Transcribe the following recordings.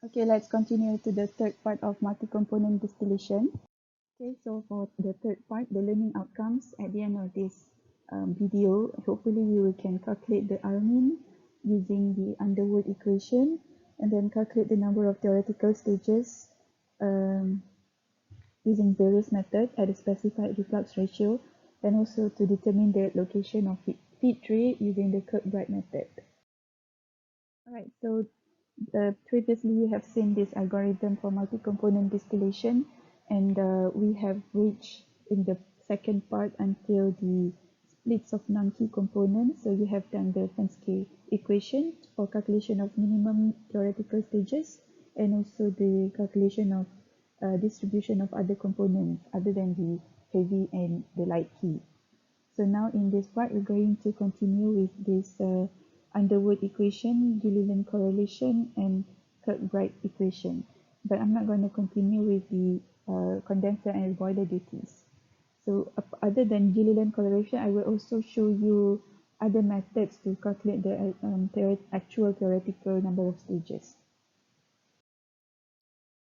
Okay, let's continue to the third part of multi-component distillation. Okay, so for the third part, the learning outcomes at the end of this video, hopefully you can calculate the Rmin using the Underwood equation and then calculate the number of theoretical stages um, using various methods at a specified reflux ratio, and also to determine the location of feed tray using the Kirkbride method. Alright, so previously we have seen this algorithm for multi-component distillation, and we have reached in the second part until the splits of non-key components. So we have done the Fenske equation for calculation of minimum theoretical stages, and also the calculation of distribution of other components other than the heavy and the light key. So now in this part, we're going to continue with this Underwood equation, Gilliland correlation, and Kirkbride equation. But I'm not going to continue with the condenser and boiler duties. So other than Gilliland correlation, I will also show you other methods to calculate the actual theoretical number of stages.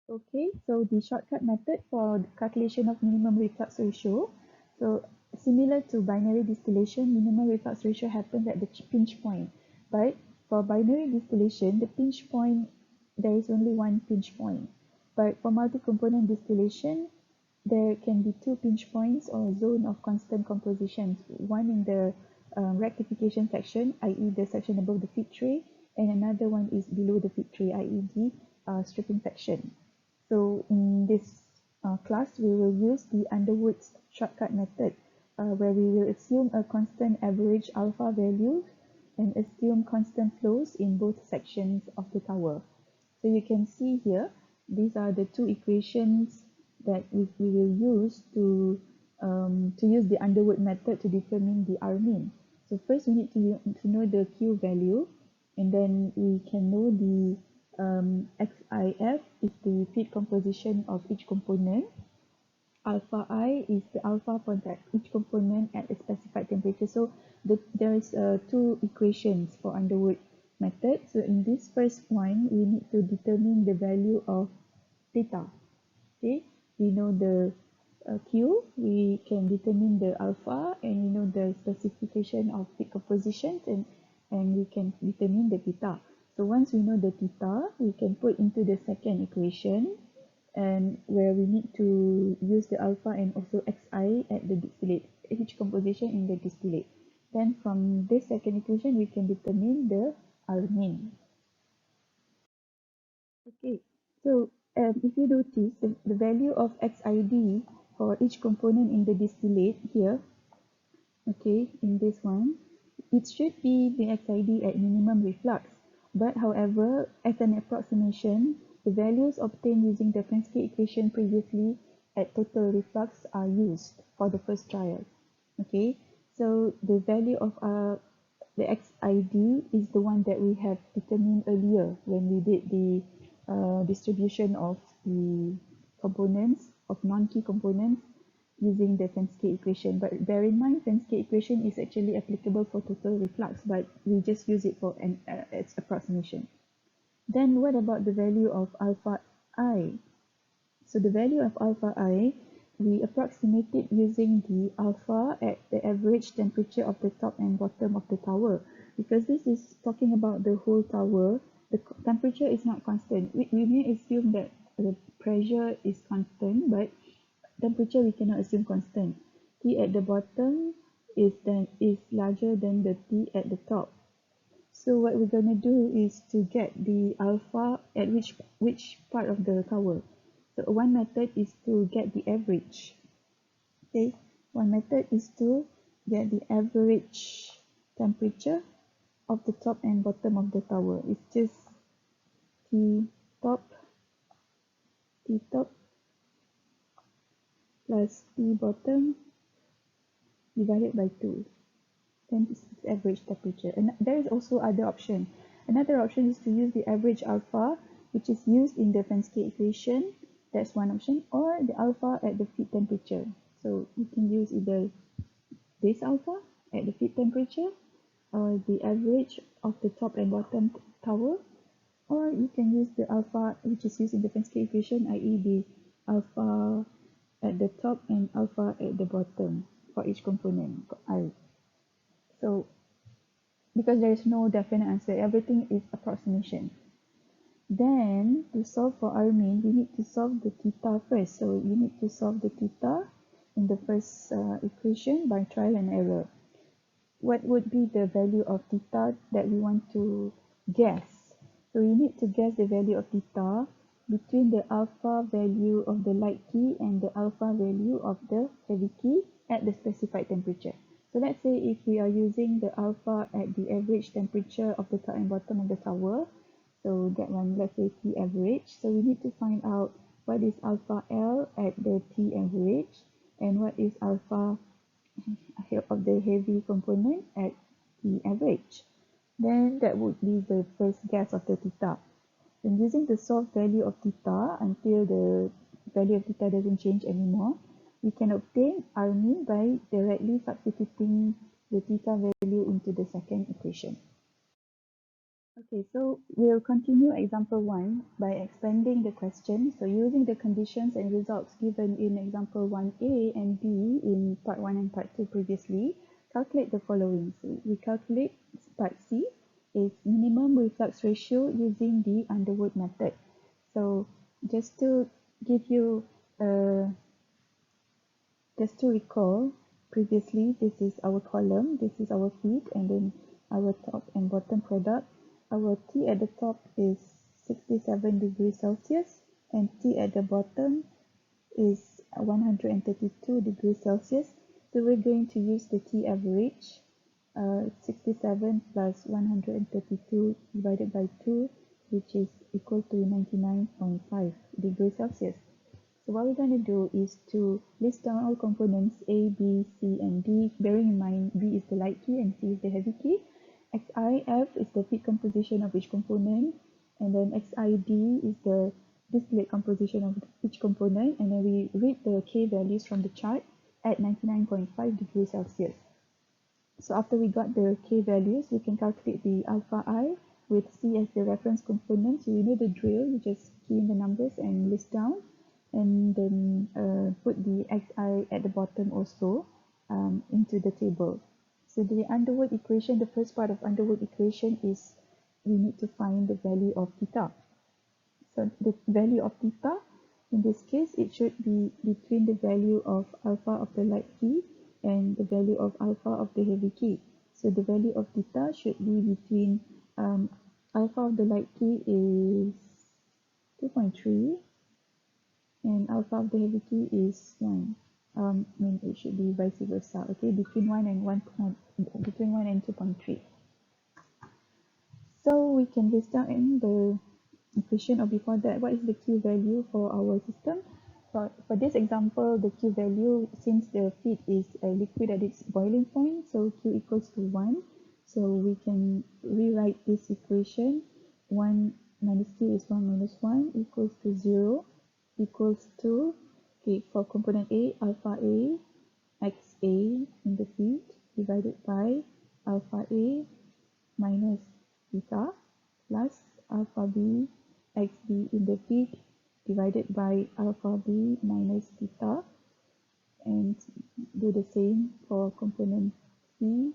Okay, so the shortcut method for the calculation of minimum reflux ratio. So similar to binary distillation, minimum reflux ratio happens at the pinch point. But for binary distillation, the pinch point, there is only one pinch point. But for multi-component distillation, there can be two pinch points or zone of constant composition. One in the rectification section, i.e. the section above the feed tray, and another one is below the feed tray, i.e. the stripping section. So in this class, we will use the Underwood's shortcut method, where we will assume a constant average alpha value and assume constant flows in both sections of the tower. So you can see here, these are the two equations that we will use to use the Underwood method to determine the Rmin. So first we need to know the Q value, and then we can know the XIF is the feed composition of each component. Alpha I is the alpha for each component at a specified temperature. So there is two equations for Underwood method. So in this first one, we need to determine the value of theta. Okay, we know the Q, we can determine the alpha, and we know the specification of feed compositions, and we can determine the theta. So once we know the theta, we can put into the second equation, and where we need to use the alpha and also xi at the distillate, each composition in the distillate. Then from this second equation, we can determine the Rmin. Okay, so if you notice the value of xid for each component in the distillate here, okay, in this one, it should be the xid at minimum reflux. But however, as an approximation, the values obtained using the Fenske equation previously at total reflux are used for the first trial. Okay, so the value of the xid is the one that we have determined earlier when we did the distribution of the components, of non-key components, using the Fenske equation. But bear in mind, Fenske equation is actually applicable for total reflux, but we just use it for its approximation. Then what about the value of alpha I? So the value of alpha I, we approximate it using the alpha at the average temperature of the top and bottom of the tower. Because this is talking about the whole tower, the temperature is not constant. We may assume that the pressure is constant, but temperature we cannot assume constant. T at the bottom is larger than the T at the top. So what we're going to do is to get the alpha at which part of the tower. So one method is to get the average. Okay, one method is to get the average temperature of the top and bottom of the tower. It's just T top plus T bottom divided by 2. Then this is average temperature. And there is also other option. Another option is to use the average alpha, which is used in the Fenske equation. That's one option, or the alpha at the feed temperature. So you can use either this alpha at the feed temperature, or the average of the top and bottom tower, Or you can use the alpha, which is used in the Penske equation, i.e. the alpha at the top and alpha at the bottom for each component, I. So, because there is no definite answer, everything is approximation. Then, to solve for Rmin, we need to solve the theta first. So, you need to solve the theta in the first equation by trial and error. What would be the value of theta that we want to guess? So we need to guess the value of theta between the alpha value of the light key and the alpha value of the heavy key at the specified temperature. So let's say if we are using the alpha at the average temperature of the top and bottom of the tower, so that one, let's say T average. So we need to find out what is alpha L at the T average and what is alpha of the heavy component at the average. Then that would be the first guess of the theta. Then using the solved value of theta until the value of theta doesn't change anymore, we can obtain Rmin by directly substituting the theta value into the second equation. Okay, so we'll continue example 1 by expanding the question. So using the conditions and results given in example 1a and b in part 1 and part 2 previously, calculate the following. So we calculate part C is minimum reflux ratio using the Underwood method. So just to give you just to recall, previously this is our column, this is our feed, and then our top and bottom product. Our T at the top is 67 degrees Celsius and T at the bottom is 132 degrees Celsius. So we're going to use the T average, 67 plus 132 divided by 2, which is equal to 99.5 degrees Celsius. So what we're going to do is to list down all components A, B, C, and D, bearing in mind B is the light key and C is the heavy key. XIF is the feed composition of each component, and then XID is the distillate composition of each component, and then we read the K values from the chart at 99.5 degrees Celsius. So after we got the K values, we can calculate the alpha I with C as the reference component. So you know the drill, you just key in the numbers and list down, and then put the xi at the bottom also into the table. So the Underwood equation, the first part of Underwood equation is we need to find the value of theta. So the value of theta, in this case, it should be between the value of alpha of the light key and the value of alpha of the heavy key. So the value of theta should be between alpha of the light key is 2.3 and alpha of the heavy key is 1. I mean, it should be vice versa, okay, between 1 and 2.3. So we can list down in the equation, or before that, what is the Q value for our system? For this example, the Q value, since the feed is a liquid at its boiling point, so Q equals to 1. So we can rewrite this equation. 1 minus Q is 1 minus 1 equals to 0 equals to, okay, for component A, alpha A, XA in the feed divided by alpha A minus theta plus alpha B xB in the feed divided by alpha B minus theta, and do the same for component C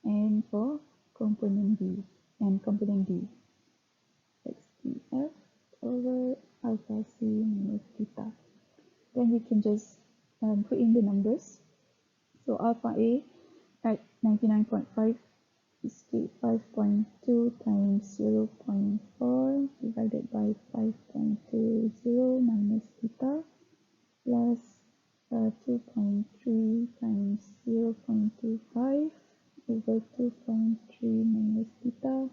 and for component B and component D. XDF over alpha C minus theta. Then we can just put in the numbers. So alpha A at 99.5 is 5.2 times 0.4 divided by 5.20 minus theta plus 2.3 times 0.25 over 2.3 minus theta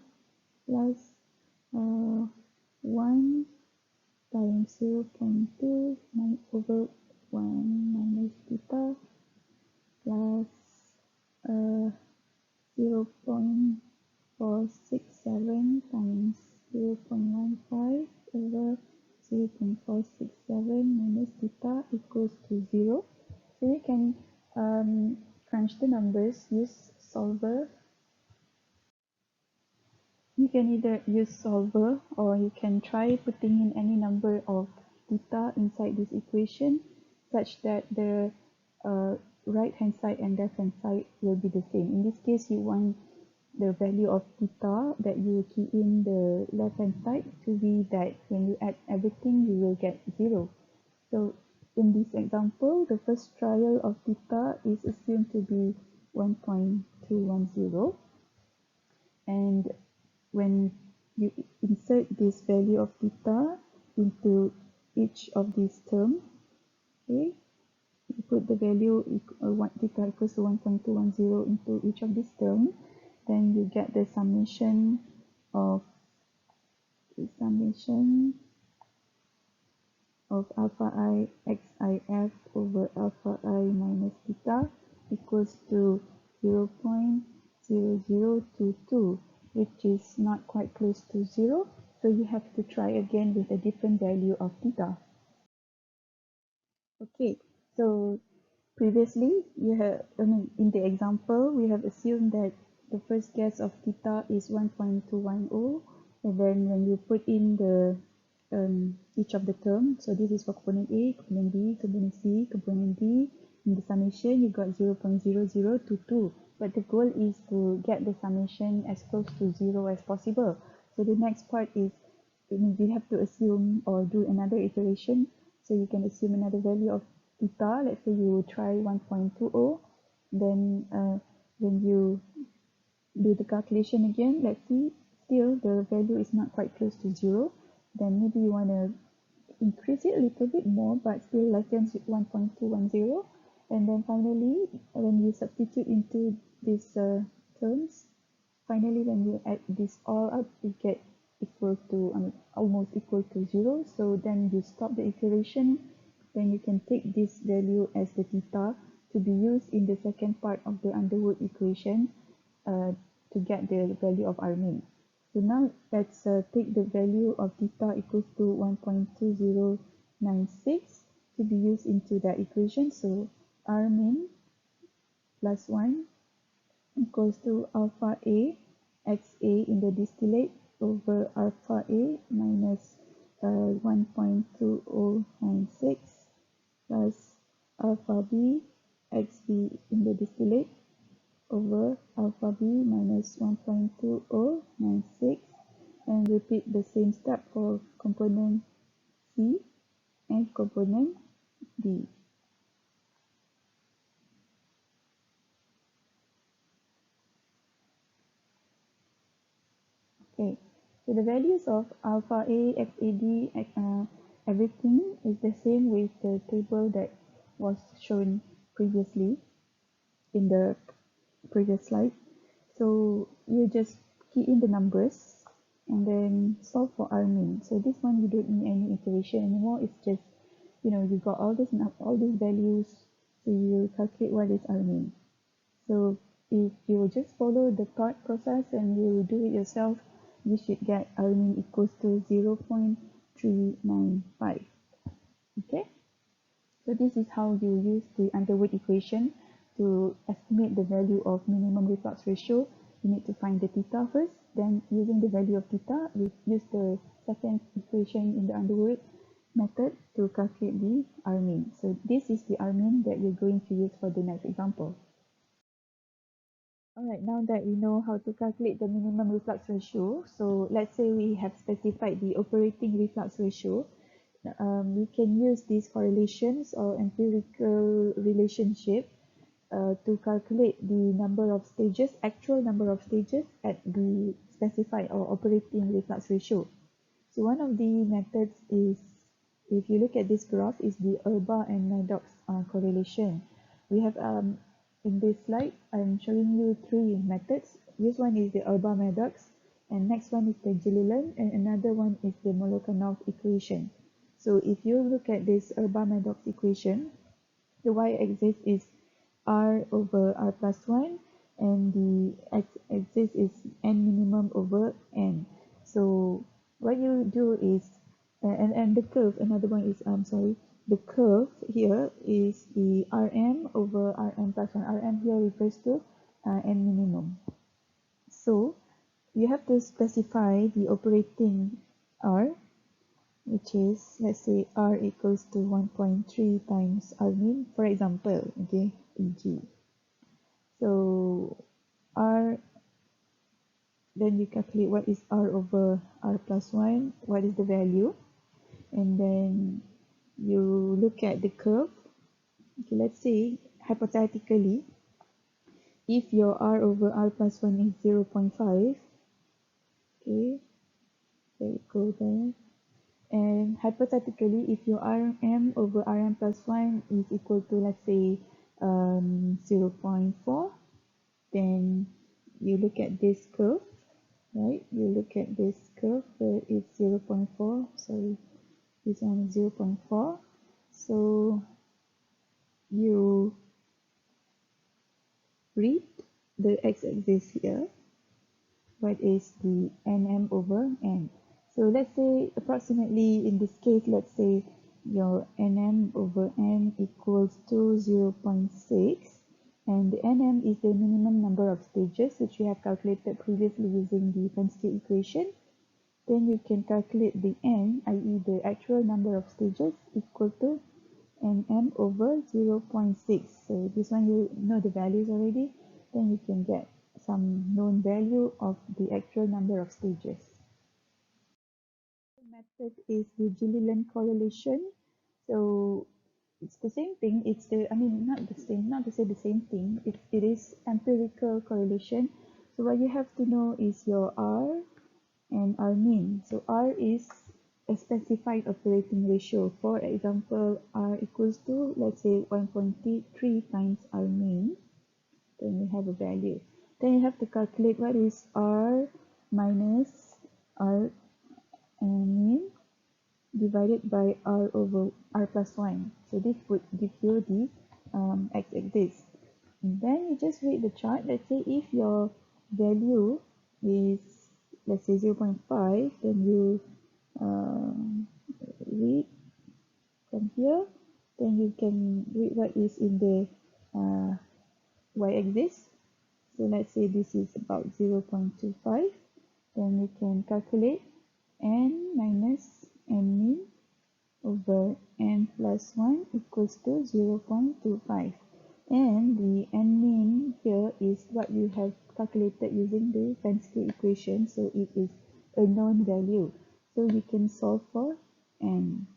plus 1 times 0.2 over 1 minus theta plus 0.467 times 0.15 over 0.467 minus theta equals to 0. So you can crunch the numbers, use solver. You can either use solver or you can try putting in any number of theta inside this equation such that the right hand side and left hand side will be the same. In this case, you want the value of theta that you key in the left hand side to be that when you add everything, you will get 0. So in this example, the first trial of theta is assumed to be 1.210, and when you insert this value of theta into each of these terms, okay, you put the value theta equals to 1.210 into each of these terms, then you get the summation of alpha I xif over alpha I minus theta equals to 0.0022, which is not quite close to 0. So you have to try again with a different value of theta. Okay, so previously in the example, we have assumed that the first guess of theta is 1.210, and then when you put in the each of the terms, so this is for component A, component B, component C, component D, in the summation you got 0.0022, but the goal is to get the summation as close to 0 as possible. So the next part is you have to assume or do another iteration. So you can assume another value of theta. Let's say you try 1.20, then when you do the calculation again, let's see, still the value is not quite close to 0. Then maybe you want to increase it a little bit more, but still less than 1.210. And then finally, when you substitute into these terms, finally when you add this all up, you get equal to almost equal to 0. So then you stop the iteration, then you can take this value as the theta to be used in the second part of the Underwood equation to get the value of Rmin. So now let's take the value of theta equals to 1.2096 to be used into that equation. So Rmin plus 1 equals to alpha A XA in the distillate over alpha A minus 1.2096 plus alpha B XB in the distillate over alpha B minus 1.2096, and repeat the same step for component C and component D. Okay, so the values of alpha A, XAD, everything is the same with the table that was shown previously in the previous slide. So you just key in the numbers and then solve for Rmin. So this one you don't need any iteration anymore. It's just, you got all these values, so you calculate what is Rmin. So if you just follow the thought process and you do it yourself, you should get Rmin equals to 0.395. Okay, so this is how you use the Underwood equation to estimate the value of minimum reflux ratio. You need to find the theta first, then using the value of theta, you use the second equation in the Underwood method to calculate the Rmin. So this is the Rmin that you're going to use for the next example. Alright, now that we know how to calculate the minimum reflux ratio, so let's say we have specified the operating reflux ratio, we can use these correlations or empirical relationship to calculate the number of stages, actual number of stages at the specified or operating reflux ratio. So one of the methods is, if you look at this graph, is the Erba and Maddox correlation. We have in this slide, I'm showing you three methods. This one is the Erba Maddox, and next one is the Gilliland, and another one is the Multicomponent equation. So if you look at this Erba Maddox equation, the y-axis is r over r plus 1, and the x-axis is n minimum over n. So what you do is, and the curve, another one is, the curve here is the Rm over Rm plus 1. Rm here refers to n minimum. So you have to specify the operating R, which is, let's say, R equals to 1.3 times Rmin, for example, okay, e.g. So R, then you calculate what is R over R plus 1, what is the value, and then you look at the curve. Okay, let's say, hypothetically, if your R over R plus 1 is 0.5, okay, there you go there. And hypothetically, if your Rm over Rm plus 1 is equal to, let's say, 0.4, then you look at this curve, right? You look at this curve where it's 0.4, sorry, this one is 0.4. So you read the x-axis here, what is the nm over n. So let's say approximately in this case, let's say your nm over n equals to 0.6, and the nm is the minimum number of stages which we have calculated previously using the Penske equation. Then you can calculate the n, i.e. the actual number of stages, equal to nm over 0.6. So this one you know the values already, then you can get some known value of the actual number of stages. The method is the Gilliland correlation. So it's the same thing. It's the, I mean, not the same, not to say the same thing. It is empirical correlation. So what you have to know is your R and Rmin. So R is a specified operating ratio. For example, R equals to, let's say, 1.3 times Rmin. Then you have a value. Then you have to calculate what is R minus Rmin divided by R over R plus 1. So this would give you the x-axis. Then you just read the chart. Let's say if your value is, let's say, 0.5, then you read from here. Then you can read what is in the y-axis. So let's say this is about 0.25. Then you can calculate n minus n min over n plus 1 equals to 0.25. And the n min here is what you have calculated using the Penske equation, so it is a known value. So you can solve for n.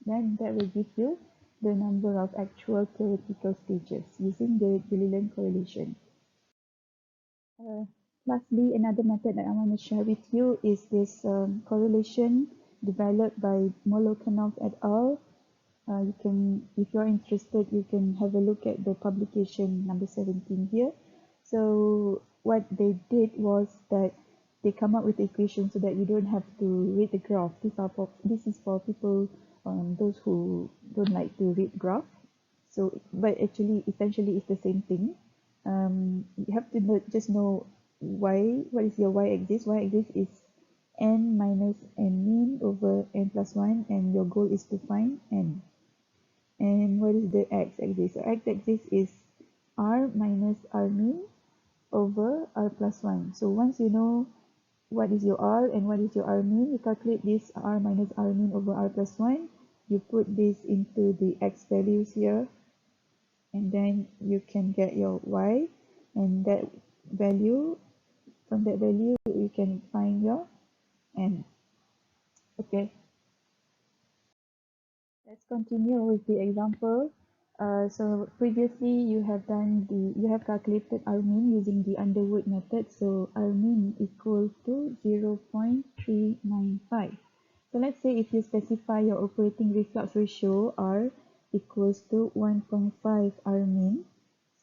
Then that will give you the number of actual theoretical stages using the Gilliland correlation. Lastly, another method that I want to share with you is this correlation developed by Multicomponent et al. You can, if you're interested, you can have a look at the publication number 17 here. So what they did was that they come up with the equation so that you don't have to read the graph. This is for people, those who don't like to read graph. So, but actually, essentially, it's the same thing. You have to just know what is your y-axis. Y-axis is n minus n min over n plus 1, and your goal is to find n. And what is the x-axis? So x-axis is r minus r min over r plus 1. So once you know what is your r and what is your r min, you calculate this r minus r min over r plus 1. You put this into the x values here, and then you can get your y, and that value, from that value you can find your n. Okay, let's continue with the example. So previously you have calculated Rmin using the Underwood method. So Rmin equals to 0.395. So let's say if you specify your operating reflux ratio R equals to 1.5 Rmin.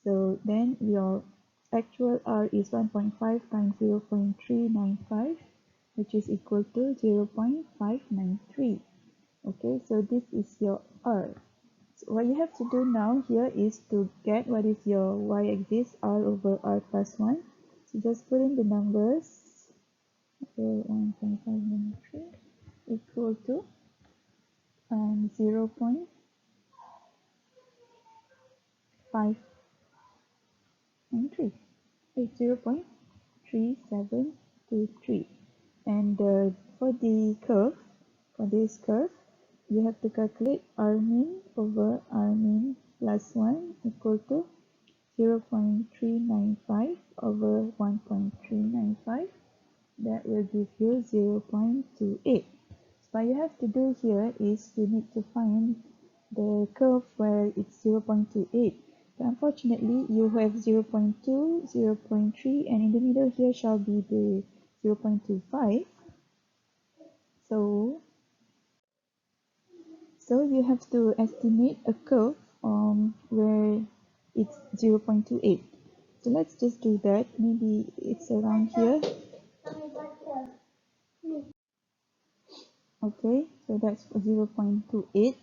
So then your actual R is 1.5 times 0.395, which is equal to 0.593. Okay, so this is your R. So what you have to do now here is to get what is your y-axis, R over R plus 1. So just put in the numbers. Okay, 1.593 equal to 0.593. Okay, 0.373. 2, 3. And for the curve, for this curve, you have to calculate Rmin over Rmin plus 1 equal to 0.395 over 1.395. That will give you 0.28. So what you have to do here is you need to find the curve where it's 0.28. But unfortunately, you have 0.2, 0.3, and in the middle here shall be the 0.25. So you have to estimate a curve where it's 0.28. So let's just do that. Maybe it's around here. Okay, so that's 0.28.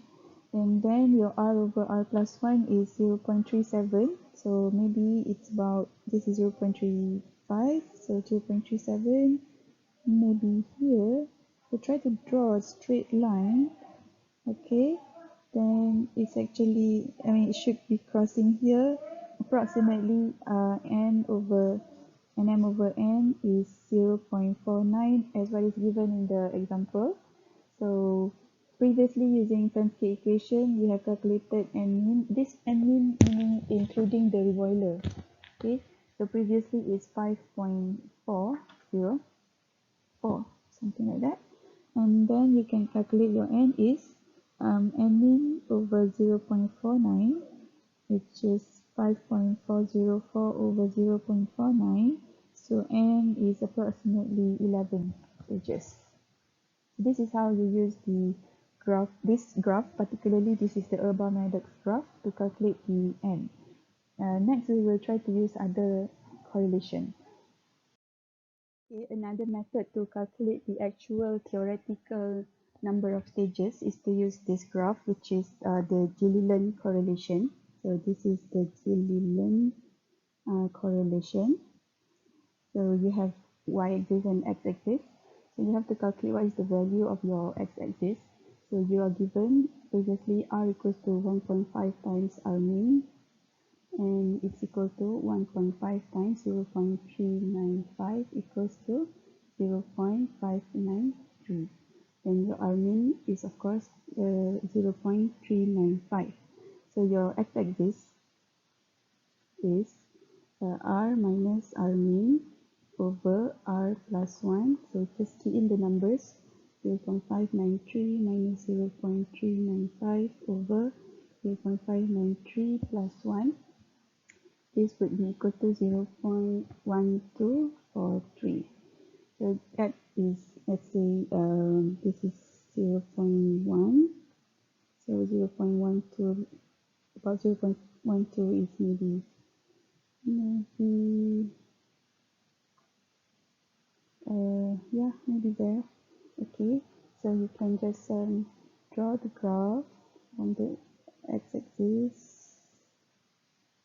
And then your R over R plus 1 is 0.37. So maybe it's about, this is 0.35. So 0.37, maybe here. So try to draw a straight line. Okay, then it's actually, it should be crossing here. Approximately n over nm over n is 0.49 as what is given in the example. So previously using Penske's equation, we have calculated n min. This n min meaning including the reboiler. Okay, so previously is 5.40, something like that. And then you can calculate your n is n min over 0.49, which is 5.404 over 0.49. So n is approximately 11 stages. This is how you use the graph, this graph, particularly this is the Urban-Maddox graph to calculate the n. Next, we will try to use other correlation. Okay, another method to calculate the actual theoretical number of stages is to use this graph, which is the Gilliland correlation. So this is the Gilliland correlation. So you have y-axis and x-axis. So you have to calculate what is the value of your x-axis. So you are given previously r equals to 1.5 times r min, and it's equal to 1.5 times 0.395 equals to 0.593. Then your r min is of course 0.395. So your x-axis is r minus r min over r plus 1. So just key in the numbers, 0.593 minus 0.395 over 0.593 plus 1. This would be equal to 0.1243. So that is, let's say, this is 0.1. So 0.12, about 0.12 is maybe yeah, maybe there. Okay, so you can just draw the graph from the x-axis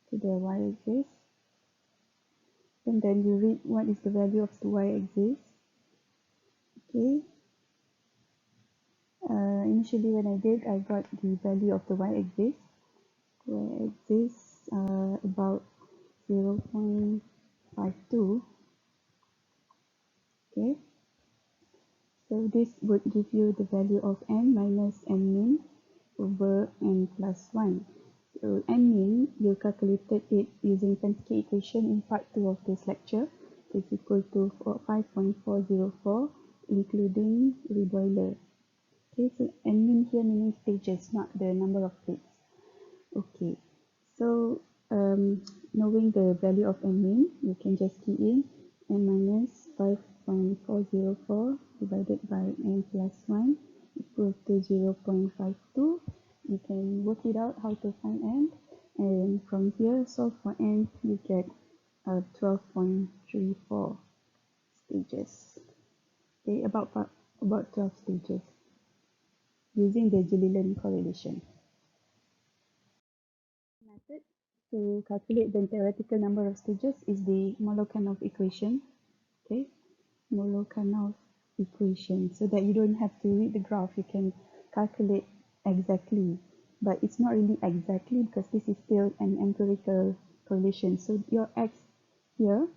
to the y-axis, and then you read what is the value of the y-axis. Okay, initially when I did, I got the value of the y-axis. Y-axis about 0.52. Okay, so this would give you the value of n minus n min over n plus 1. So n min, you calculated it using Penske's equation in part 2 of this lecture. Is equal to 5.404 including reboiler. Okay, so n min here meaning stages, not the number of plates. Okay, so knowing the value of n min, you can just key in n minus 5.404 divided by n plus 1 equal to 0.52. You can work it out how to find n, and from here solve for n, you get 12.34 stages. Okay, about 12 stages using the Gilliland correlation method. To calculate the theoretical number of stages is the Multicomponent equation. Okay, Multicomponent equation, so that you don't have to read the graph, you can calculate exactly, but it's not really exactly because this is still an empirical correlation. So your x here,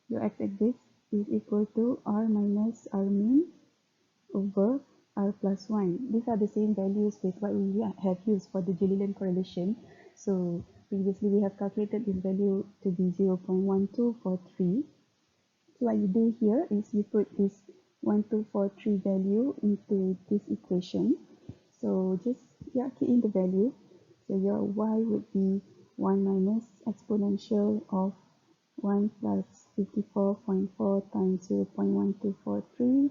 your x-axis is equal to R minus Rmin over R plus 1. These are the same values with what we have used for the Gilliland correlation. So previously we have calculated this value to be 0.1243. So what you do here is you put this 1243 value into this equation. So just key in the value. So your y would be 1 minus exponential of 1 plus 54.4 times 0.1243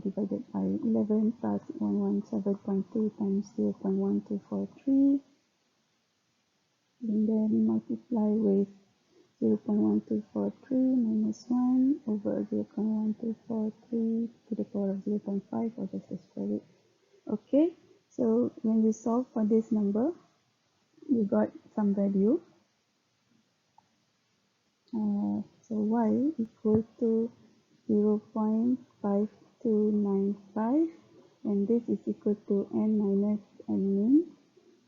divided by 11 plus 117.2 times 0.1243, and then multiply with 0.1243 minus 1 over 0.1243 to the power of 0.5, or just the square root. Okay, so when you solve for this number, you got some value. So y equal to 0.5295, and this is equal to n minus n min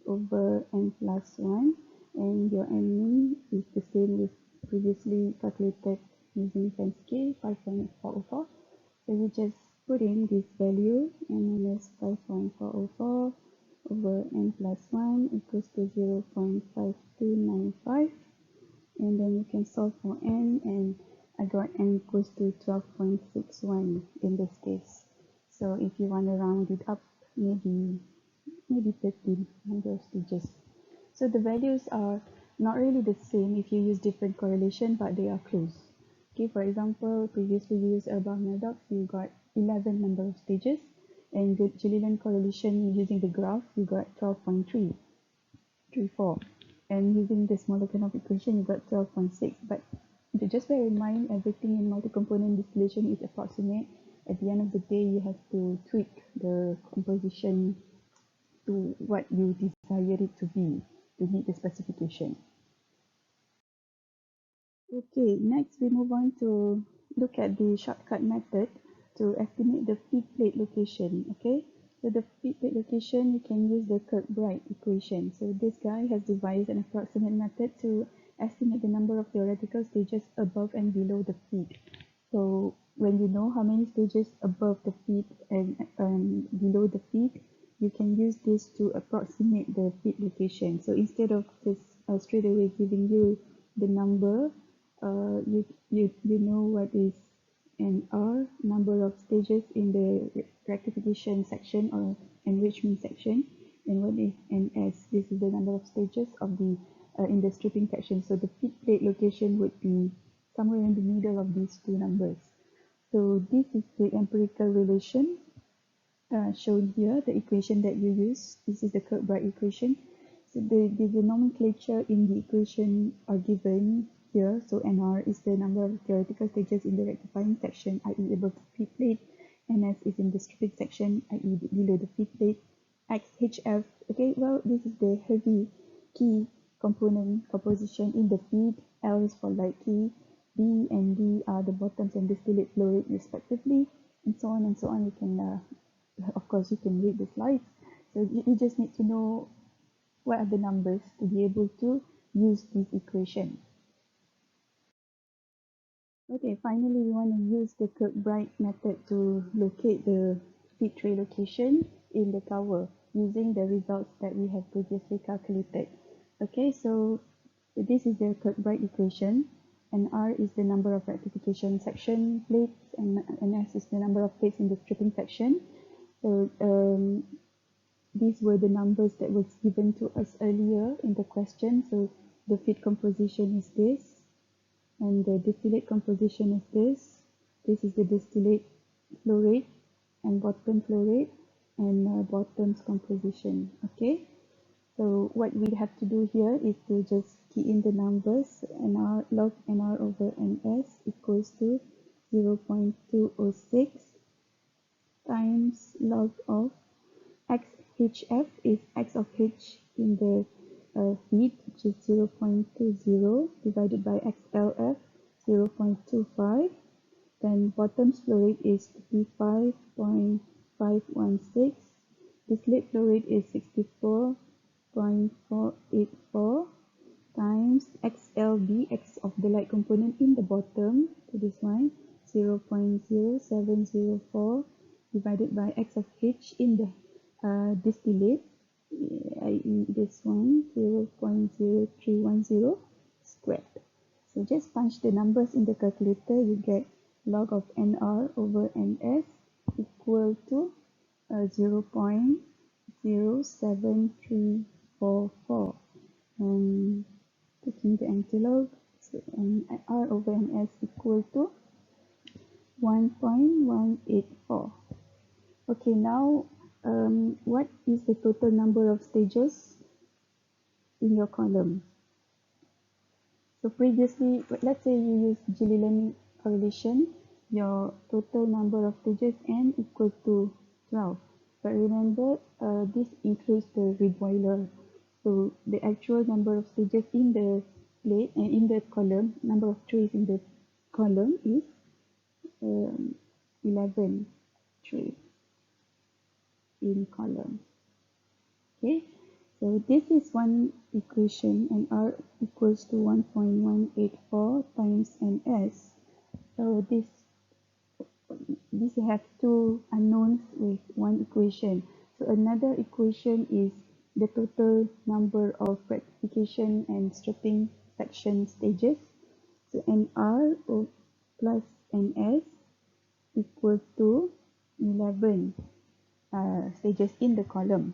over n plus 1, and your n min is the same with previously calculated using times k, 5.404. So you just put in this value, n minus 5.404 over n plus 1 equals to 0.5295, and then you can solve for n, and I got n equals to 12.61 in this case. So if you want to round it up, maybe 13 number of stages. So the values are not really the same if you use different correlation, but they are close. Okay, for example, previously we used Abel-Maddox, you got 11 number of stages, and the Gilliland correlation using the graph, you got 12.334, and using the smaller kind of equation, you got 12.6. But just bear in mind, everything in multi-component distillation is approximate. At the end of the day, you have to tweak the composition to what you desire it to be to meet the specification. Okay, next we move on to look at the shortcut method to estimate the feed plate location. Okay, so the feed plate location, you can use the Kirkbride equation. So this guy has devised an approximate method to estimate the number of theoretical stages above and below the feed. So when you know how many stages above the feed and below the feed, you can use this to approximate the feed location. So instead of just straight away giving you the number, you know what is an R, number of stages in the rectification section or enrichment section, and what is an S, this is the number of stages of the in the stripping section. So the feed plate location would be somewhere in the middle of these two numbers. So this is the empirical relation shown here, the equation that you use. This is the Kirkbride equation. So the nomenclature in the equation are given here. So NR is the number of theoretical stages in the rectifying section, i.e. above the feed plate. NS is in the stripping section, i.e. below the feed plate. XHF, okay, well, this is the heavy key component composition in the feed. L is for light key. B and D are the bottoms and distillate flow rate respectively, and so on and so on. You can, of course, you can read the slides. So you just need to know what are the numbers to be able to use this equation. Okay, finally, we want to use the Kirkbride method to locate the feed tray location in the tower using the results that we have previously calculated. Okay, so this is the Kirkbride equation, and R is the number of rectification section plates, and S is the number of plates in the stripping section. So these were the numbers that was given to us earlier in the question. So the feed composition is this, and the distillate composition is this. This is the distillate flow rate and bottom flow rate and bottoms composition. Okay, so what we have to do here is to just key in the numbers. NR log NR over NS equals to 0.206 times log of XHF is X of H in the feed, which is 0.20 divided by XLF 0.25. Then bottoms flow rate is 55.516. Distillate flow rate is 64.484. times XLB, X of the light component in the bottom, to this one, 0.0704 divided by X of H in the distillate, i.e. this one, 0.0310 squared. So just punch the numbers in the calculator, you get log of NR over NS equal to 0.07344. And taking the antilope, so R over NS equal to 1.184. Okay, now what is the total number of stages in your column? So previously, let's say you use Gilliland correlation, your total number of stages n equal to 12. But remember, this includes the reboiler. So the actual number of stages in the plate and in the column, number of trays in the column is 11 trays in column. Okay, so this is one equation, and R equals to 1.184 times NS. So this have two unknowns with one equation. So another equation is the total number of rectification and stripping section stages. So NR plus NS equals to 11 stages in the column.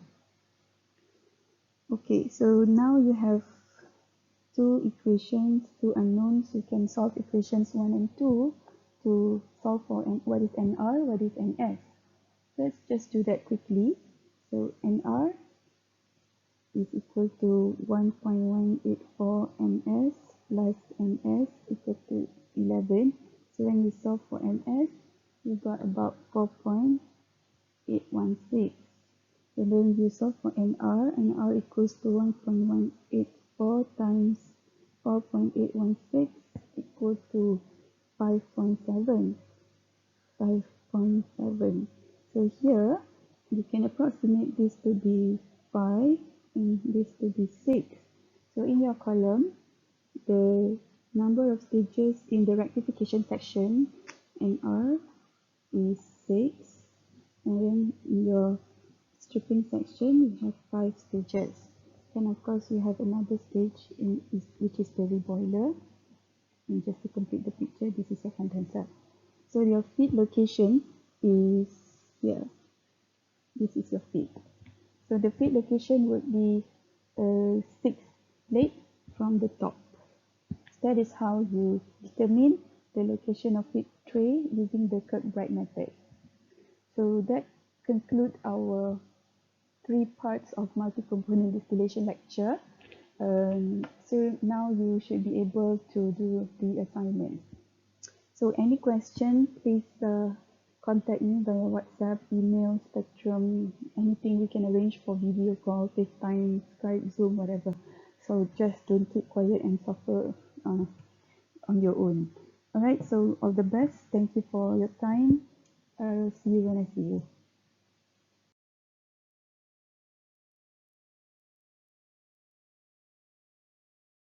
Okay, so now you have two equations, two unknowns. You can solve equations 1 and 2 to solve for what is NR, what is NS. Let's just do that quickly. So NR is equal to 1.184 NS plus NS equal to 11. So when we solve for NS, we got about 4.816. And then you solve for NR equals to 1.184 times 4.816 equals to 5.7. So here, you can approximate this to be 5 and this to be 6. So in your column, the number of stages in the rectification section, NR, is 6. And then in your stripping section, you have 5 stages. Then of course you have another stage which is the reboiler. And just to complete the picture, this is your condenser. So your feed location is here. This is your feed. So the feed location would be 6th plate from the top. That is how you determine the location of feed tray using the Kirkbride method. So that concludes our 3 parts of multi-component distillation lecture. So now you should be able to do the assignment. So any question, please contact me via WhatsApp, email, Spectrum, anything we can arrange for video call, FaceTime, Skype, Zoom, whatever. So just don't keep quiet and suffer on your own. Alright, so all the best. Thank you for your time. See you when I see you.